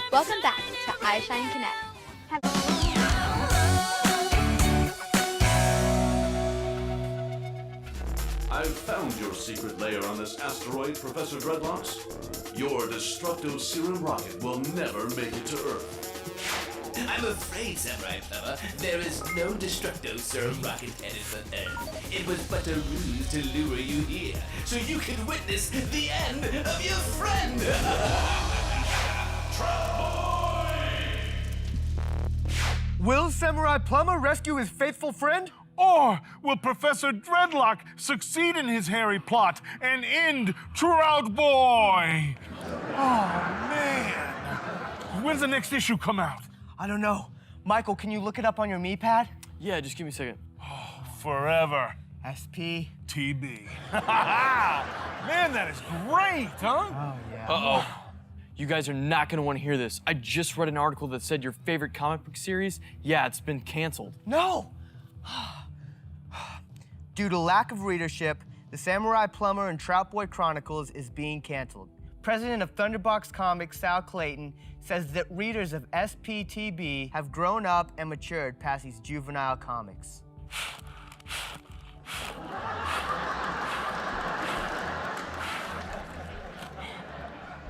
Welcome back to iShine Connect. I've found your secret lair on this asteroid, Professor Dreadlocks. Your Destructo Serum rocket will never make it to Earth. I'm afraid, Samurai Plumber, there is no Destructo Serum rocket headed for Earth. It was but a ruse to lure you here, so you can witness the end of your friend! Will Samurai Plumber rescue his faithful friend? Or will Professor Dreadlock succeed in his hairy plot and end Trout Boy? Oh, man. When's the next issue come out? I don't know. Michael, can you look it up on your me-pad? Yeah, just give me a second. Forever. SP. TB. Man, that is great, huh? Oh, yeah. Uh-oh. You guys are not gonna wanna hear this. I just read an article that said your favorite comic book series, yeah, it's been canceled. No! Due to lack of readership, the Samurai Plumber and Trout Boy Chronicles is being canceled. President of Thunderbox Comics, Sal Clayton, says that readers of SPTB have grown up and matured past these juvenile comics.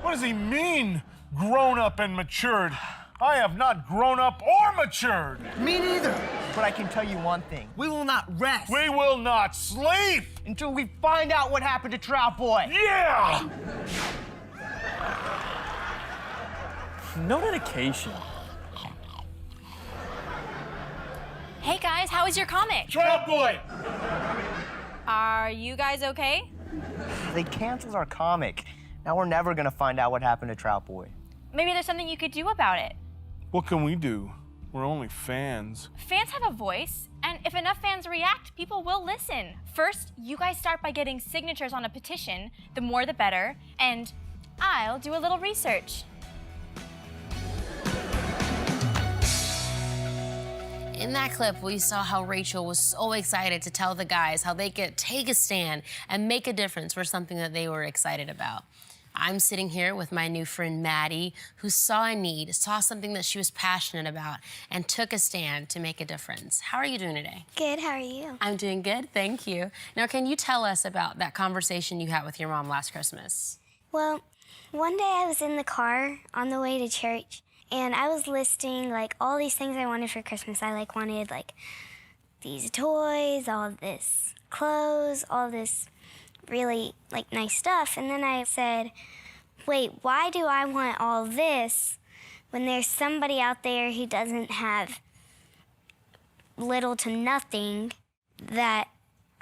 What does he mean, grown up and matured? I have not grown up or matured. Me neither. But I can tell you one thing. We will not rest We will not sleep. until we find out what happened to Trout Boy. Yeah! No dedication. Hey guys, how was your comic? Trout Boy! Are you guys okay? They canceled our comic. Now we're never gonna find out what happened to Trout Boy. Maybe there's something you could do about it. What can we do? We're only fans. Fans have a voice, and if enough fans react, people will listen. First, you guys start by getting signatures on a petition. The more the better, and I'll do a little research. In that clip, we saw how Rachel was so excited to tell the guys how they could take a stand and make a difference for something that they were excited about. I'm sitting here with my new friend Maddie, who saw a need, saw something that she was passionate about, and took a stand to make a difference. How are you doing today? Good, how are you? I'm doing good, thank you. Now, can you tell us about that conversation you had with your mom last Christmas? Well, one day I was in the car on the way to church, and I was listing like all these things I wanted for Christmas. I wanted these toys, all this clothes, all this really nice stuff. And then I said, wait, why do I want all this when there's somebody out there who doesn't have little to nothing that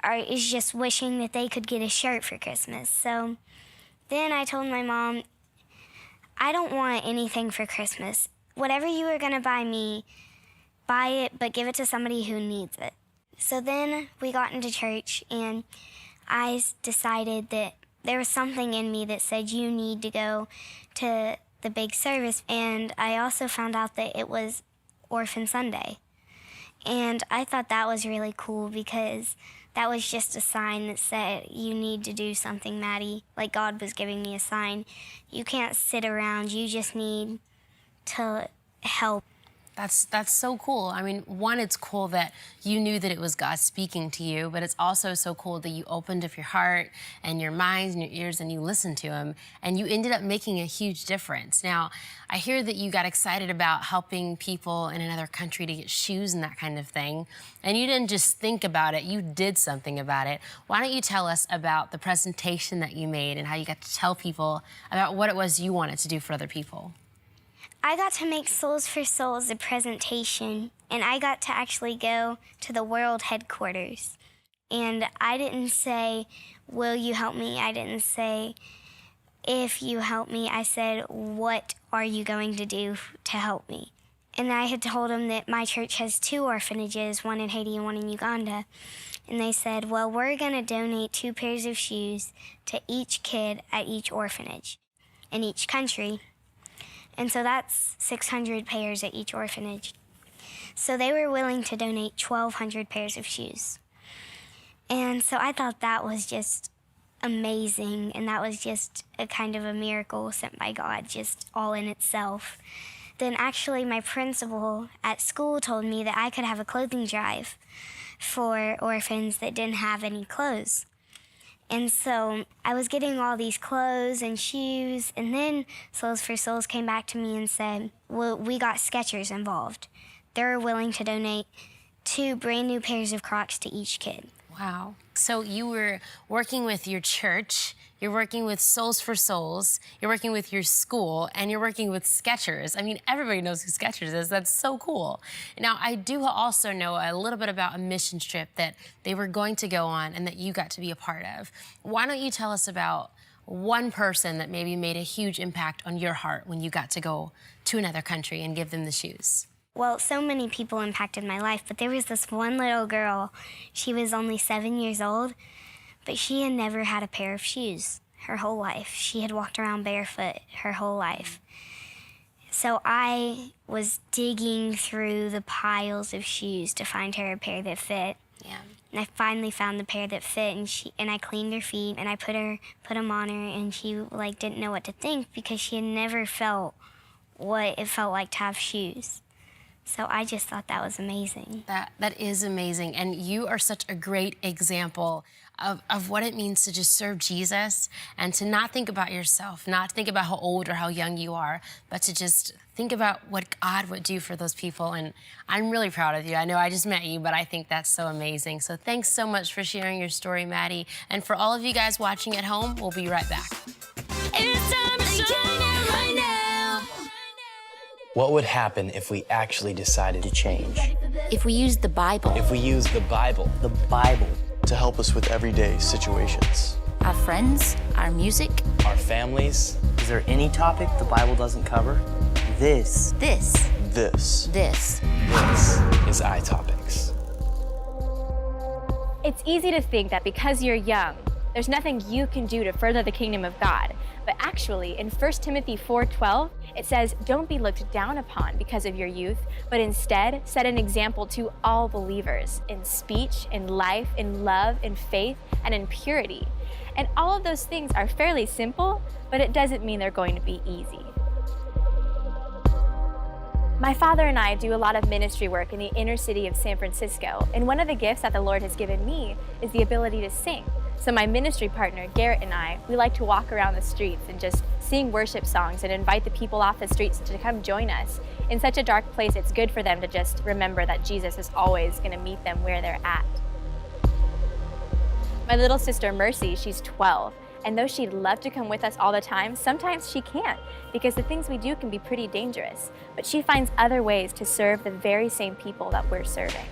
is just wishing that they could get a shirt for Christmas? So then I told my mom, I don't want anything for Christmas. Whatever you are gonna buy me, buy it, but give it to somebody who needs it. So then we got into church, and I decided that there was something in me that said you need to go to the big service. And I also found out that it was Orphan Sunday. And I thought that was really cool because that was just a sign that said, you need to do something, Maddie. Like God was giving me a sign. You can't sit around, you just need to help. That's so cool. I mean, one, it's cool that you knew that it was God speaking to you, but it's also so cool that you opened up your heart and your minds and your ears and you listened to him, and you ended up making a huge difference. Now, I hear that you got excited about helping people in another country to get shoes and that kind of thing, and you didn't just think about it, you did something about it. Why don't you tell us about the presentation that you made and how you got to tell people about what it was you wanted to do for other people? I got to make Souls for Souls a presentation, and I got to actually go to the world headquarters. And I didn't say, will you help me? I didn't say, if you help me. I said, what are you going to do to help me? And I had told them that my church has 2 orphanages, one in Haiti and one in Uganda. And they said, well, we're gonna donate 2 pairs of shoes to each kid at each orphanage in each country. And so that's 600 pairs at each orphanage. So they were willing to donate 1,200 pairs of shoes. And so I thought that was just amazing, and that was just a kind of a miracle sent by God, just all in itself. Then actually my principal at school told me that I could have a clothing drive for orphans that didn't have any clothes. And so I was getting all these clothes and shoes, and then Souls for Souls came back to me and said, well, we got Skechers involved. They're willing to donate 2 brand new pairs of Crocs to each kid. Wow. So you were working with your church, you're working with Souls for Souls, you're working with your school, and you're working with Skechers. I mean, everybody knows who Skechers is. That's so cool. Now, I do also know a little bit about a mission trip that they were going to go on and that you got to be a part of. Why don't you tell us about one person that maybe made a huge impact on your heart when you got to go to another country and give them the shoes? Well, so many people impacted my life, but there was this one little girl. She was only 7 years old, but she had never had a pair of shoes her whole life. She had walked around barefoot her whole life. So I was digging through the piles of shoes to find her a pair that fit. Yeah. And I finally found the pair that fit, and I cleaned her feet, and I put them on her, and she didn't know what to think because she had never felt what it felt like to have shoes. So I just thought that was amazing. That is amazing. And you are such a great example of what it means to just serve Jesus and to not think about yourself, not think about how old or how young you are, but to just think about what God would do for those people. And I'm really proud of you. I know I just met you, but I think that's so amazing. So thanks so much for sharing your story, Maddie. And for all of you guys watching at home, we'll be right back. It's time to shine right now. What would happen if we actually decided to change? If we used the Bible. If we used the Bible. The Bible. To help us with everyday situations. Our friends, our music. Our families. Is there any topic the Bible doesn't cover? This is iTopics. It's easy to think that because you're young, there's nothing you can do to further the kingdom of God. But actually, in 1 Timothy 4:12, it says, don't be looked down upon because of your youth, but instead set an example to all believers in speech, in life, in love, in faith, and in purity. And all of those things are fairly simple, but it doesn't mean they're going to be easy. My father and I do a lot of ministry work in the inner city of San Francisco, and one of the gifts that the Lord has given me is the ability to sing. So my ministry partner, Garrett, and I, we like to walk around the streets and just sing worship songs and invite the people off the streets to come join us. In such a dark place, it's good for them to just remember that Jesus is always going to meet them where they're at. My little sister, Mercy, she's 12. And though she'd love to come with us all the time, sometimes she can't because the things we do can be pretty dangerous. But she finds other ways to serve the very same people that we're serving.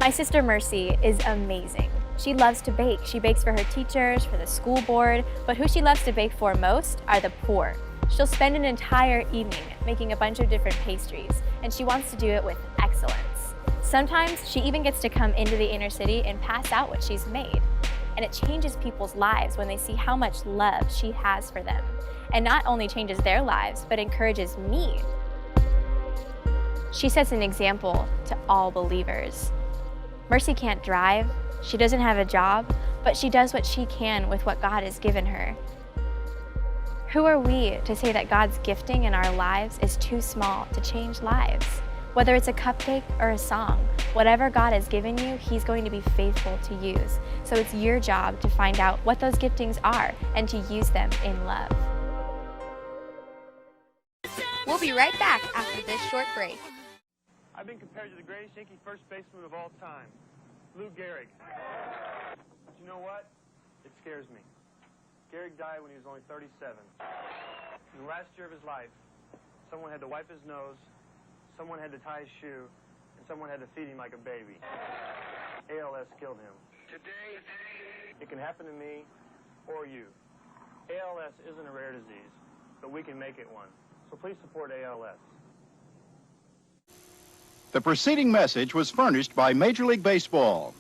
My sister Mercy is amazing. She loves to bake. She bakes for her teachers, for the school board, but who she loves to bake for most are the poor. She'll spend an entire evening making a bunch of different pastries, and she wants to do it with excellence. Sometimes she even gets to come into the inner city and pass out what she's made. And it changes people's lives when they see how much love she has for them. And not only changes their lives, but encourages me. She sets an example to all believers. Mercy can't drive, she doesn't have a job, but she does what she can with what God has given her. Who are we to say that God's gifting in our lives is too small to change lives? Whether it's a cupcake or a song, whatever God has given you, He's going to be faithful to use. So it's your job to find out what those giftings are and to use them in love. We'll be right back after this short break. I've been compared to the greatest Yankee first baseman of all time, Lou Gehrig. But you know what? It scares me. Gehrig died when he was only 37. In the last year of his life, someone had to wipe his nose, someone had to tie his shoe, and someone had to feed him like a baby. ALS killed him. Today, it can happen to me or you. ALS isn't a rare disease, but we can make it one. So please support ALS. The preceding message was furnished by Major League Baseball.